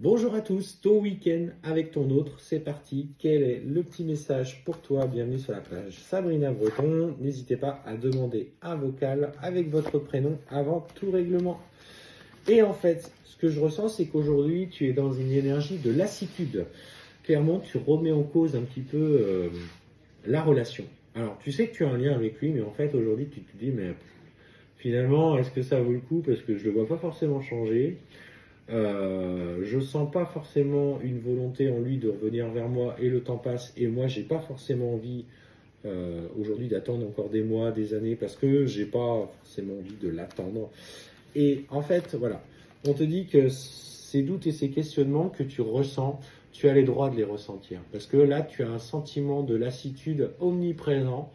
Bonjour à tous, ton week-end avec ton autre, c'est parti. Quel est le petit message pour toi? Bienvenue sur la page Sabrina Breton. N'hésitez pas à demander un vocal avec votre prénom avant tout règlement. Et en fait, ce que je ressens, c'est qu'aujourd'hui, tu es dans une énergie de lassitude. Clairement, tu remets en cause un petit peu la relation. Alors, tu sais que tu as un lien avec lui, mais en fait, aujourd'hui, tu te dis, mais finalement, est-ce que ça vaut le coup? Parce que je ne le vois pas forcément changer. Je sens pas forcément une volonté en lui de revenir vers moi et le temps passe et moi j'ai pas forcément envie aujourd'hui d'attendre encore des mois, des années parce que j'ai pas forcément envie de l'attendre. Et en fait, voilà, on te dit que ces doutes et ces questionnements que tu ressens, tu as les droits de les ressentir parce que là tu as un sentiment de lassitude omniprésent.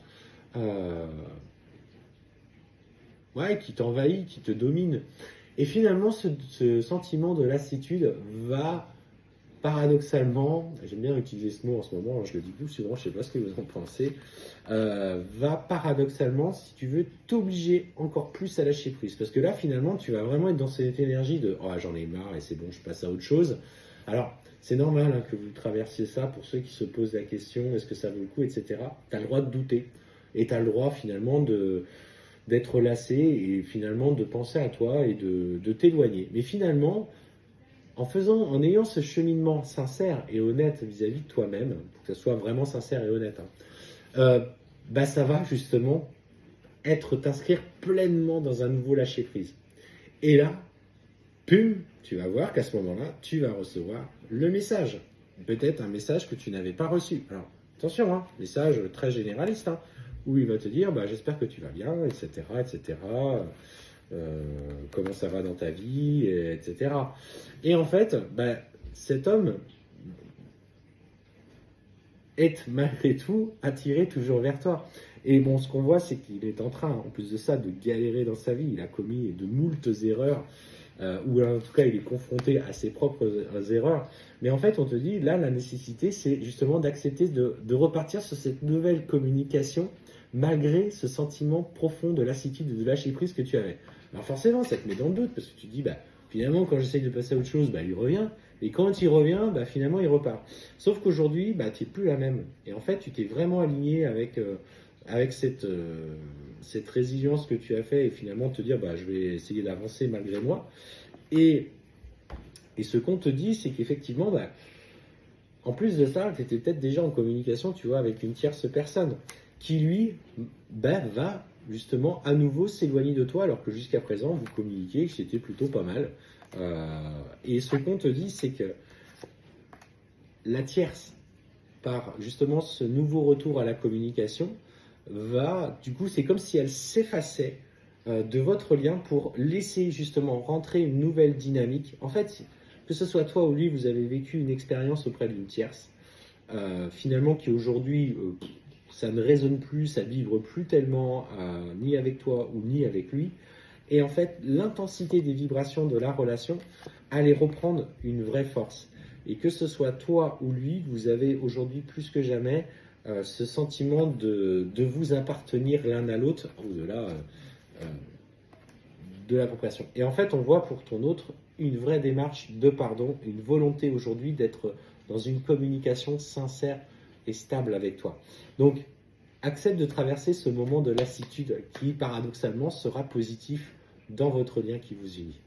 euh, ouais, qui t'envahit, qui te domine. Et finalement, ce sentiment de lassitude va paradoxalement, j'aime bien utiliser ce mot en ce moment, je le dis plus souvent, je ne sais pas ce que vous en pensez, va paradoxalement, si tu veux, t'obliger encore plus à lâcher prise. Parce que là, finalement, tu vas vraiment être dans cette énergie de oh, j'en ai marre et c'est bon, je passe à autre chose. Alors, c'est normal hein, que vous traversiez ça pour ceux qui se posent la question est-ce que ça vaut le coup, etc. Tu as le droit de douter et tu as le droit finalement d'être lassé et finalement de penser à toi et de t'éloigner. Mais finalement, en ayant ce cheminement sincère et honnête vis-à-vis de toi-même, pour que ça soit vraiment sincère et honnête, hein, bah ça va justement t'inscrire pleinement dans un nouveau lâcher prise. Et là, pum, tu vas voir qu'à ce moment-là, tu vas recevoir le message. Peut-être un message que tu n'avais pas reçu. Alors, attention, hein, message très généraliste, hein, où il va te dire, bah, j'espère que tu vas bien, etc., etc., comment ça va dans ta vie, etc. Et en fait, bah, cet homme est malgré tout attiré toujours vers toi. Et bon, ce qu'on voit, c'est qu'il est en train, en plus de ça, de galérer dans sa vie. Il a commis de moultes erreurs, ou en tout cas, il est confronté à ses propres erreurs. Mais en fait, on te dit, là, la nécessité, c'est justement d'accepter de repartir sur cette nouvelle communication, malgré ce sentiment profond de lassitude et de lâcher prise que tu avais. Alors forcément, ça te met dans le doute, parce que tu te dis, bah, finalement, quand j'essaye de passer à autre chose, bah, il revient. Et quand il revient, bah, finalement, il repart. Sauf qu'aujourd'hui, bah, tu n'es plus la même. Et en fait, tu t'es vraiment aligné avec cette résilience que tu as fait et finalement te dire, bah, je vais essayer d'avancer malgré moi. Et, et ce qu'on te dit, c'est qu'effectivement, bah, en plus de ça, tu étais peut-être déjà en communication, tu vois, avec une tierce personne qui, lui, bah, va justement à nouveau s'éloigner de toi alors que jusqu'à présent, vous communiquiez, que c'était plutôt pas mal. Et ce qu'on te dit, c'est que la tierce, par justement ce nouveau retour à la communication, du coup, c'est comme si elle s'effaçait de votre lien pour laisser justement rentrer une nouvelle dynamique. En fait, que ce soit toi ou lui, vous avez vécu une expérience auprès d'une tierce, finalement qui aujourd'hui, ça ne résonne plus, ça vibre plus tellement ni avec toi ou ni avec lui. Et en fait, l'intensité des vibrations de la relation allait reprendre une vraie force. Et que ce soit toi ou lui, vous avez aujourd'hui plus que jamais ce sentiment de vous appartenir l'un à l'autre au-delà de l'appropriation. Et en fait, on voit pour ton autre une vraie démarche de pardon, une volonté aujourd'hui d'être dans une communication sincère et stable avec toi. Donc, accepte de traverser ce moment de lassitude qui, paradoxalement, sera positif dans votre lien qui vous unit.